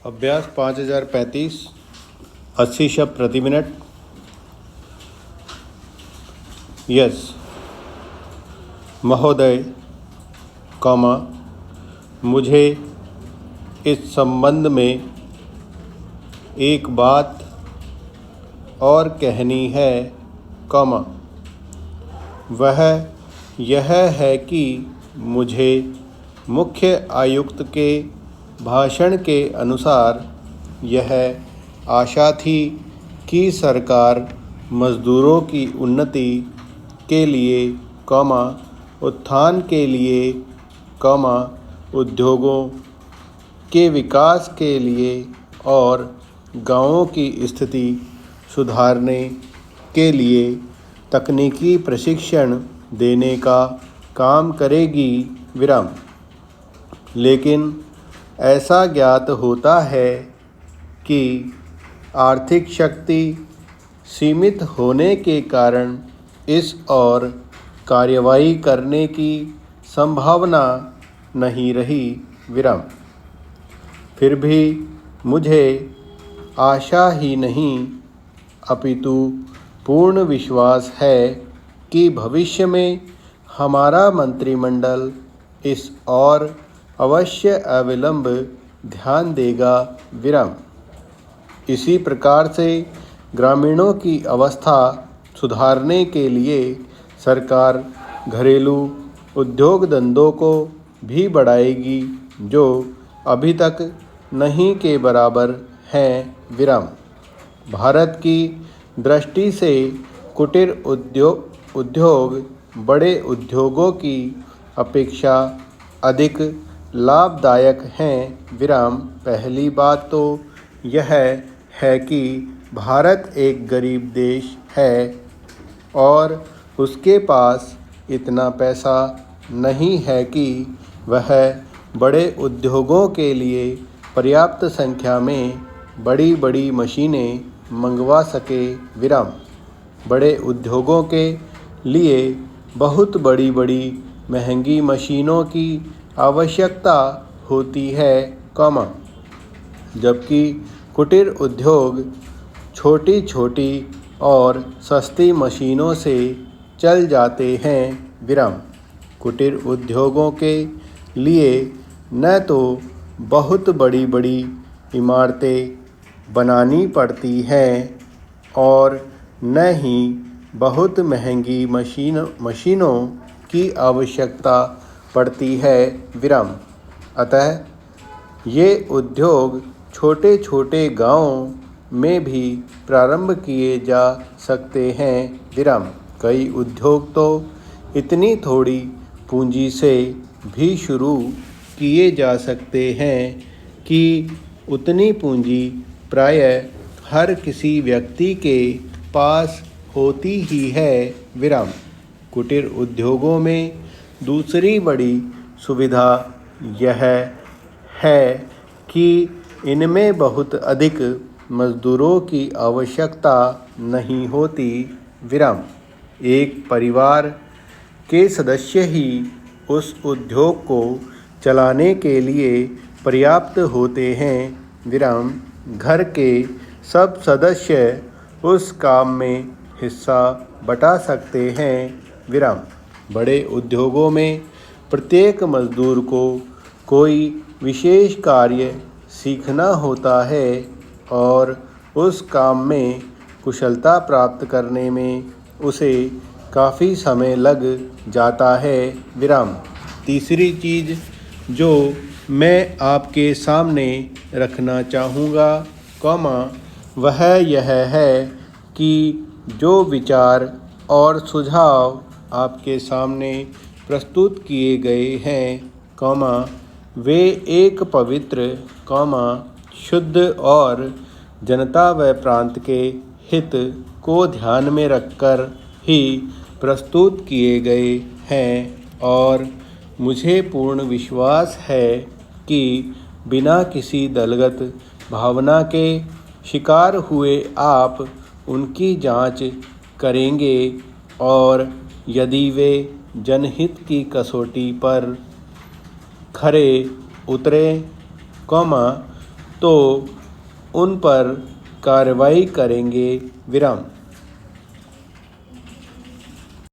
अभ्यास 5035 80 शब्द प्रति मिनट। यस महोदय, कॉमा, मुझे इस संबंध में एक बात और कहनी है, कॉमा, वह यह है कि मुझे मुख्य आयुक्त के भाषण के अनुसार यह आशा थी कि सरकार मज़दूरों की उन्नति के लिए, कॉमा, उत्थान के लिए, कॉमा, उद्योगों के विकास के लिए और गांवों की स्थिति सुधारने के लिए तकनीकी प्रशिक्षण देने का काम करेगी, विराम। लेकिन ऐसा ज्ञात होता है कि आर्थिक शक्ति सीमित होने के कारण इस और कार्यवाही करने की संभावना नहीं रही, विराम। फिर भी मुझे आशा ही नहीं अपितु पूर्ण विश्वास है कि भविष्य में हमारा मंत्रिमंडल इस और अवश्य अविलंब ध्यान देगा, विराम। इसी प्रकार से ग्रामीणों की अवस्था सुधारने के लिए सरकार घरेलू उद्योग धंधों को भी बढ़ाएगी जो अभी तक नहीं के बराबर हैं, विराम। भारत की दृष्टि से कुटीर उद्योग बड़े उद्योगों की अपेक्षा अधिक लाभदायक हैं, विराम। पहली बात तो यह है कि भारत एक गरीब देश है और उसके पास इतना पैसा नहीं है कि वह बड़े उद्योगों के लिए पर्याप्त संख्या में बड़ी बड़ी मशीनें मंगवा सके, विराम। बड़े उद्योगों के लिए बहुत बड़ी बड़ी महंगी मशीनों की आवश्यकता होती है, कॉमा, जबकि कुटीर उद्योग छोटी छोटी और सस्ती मशीनों से चल जाते हैं, विराम। कुटीर उद्योगों के लिए न तो बहुत बड़ी बड़ी इमारतें बनानी पड़ती हैं और न ही बहुत महंगी मशीनों की आवश्यकता पड़ती है, विराम। अतः ये उद्योग छोटे छोटे गांवों में भी प्रारंभ किए जा सकते हैं, विराम। कई उद्योग तो इतनी थोड़ी पूंजी से भी शुरू किए जा सकते हैं कि उतनी पूंजी प्रायः हर किसी व्यक्ति के पास होती ही है, विराम। कुटीर उद्योगों में दूसरी बड़ी सुविधा यह है कि इनमें बहुत अधिक मज़दूरों की आवश्यकता नहीं होती, विराम। एक परिवार के सदस्य ही उस उद्योग को चलाने के लिए पर्याप्त होते हैं, विराम। घर के सब सदस्य उस काम में हिस्सा बटा सकते हैं, विराम। बड़े उद्योगों में प्रत्येक मजदूर को कोई विशेष कार्य सीखना होता है और उस काम में कुशलता प्राप्त करने में उसे काफ़ी समय लग जाता है, विराम। तीसरी चीज़ जो मैं आपके सामने रखना चाहूँगा, कॉमा, वह यह है कि जो विचार और सुझाव आपके सामने प्रस्तुत किए गए हैं, कॉमा, वे एक पवित्र, कॉमा, शुद्ध और जनता व प्रांत के हित को ध्यान में रखकर ही प्रस्तुत किए गए हैं और मुझे पूर्ण विश्वास है कि बिना किसी दलगत भावना के शिकार हुए आप उनकी जांच करेंगे और यदि वे जनहित की कसौटी पर खरे उतरे, कॉमा, तो उन पर कार्रवाई करेंगे। विराम।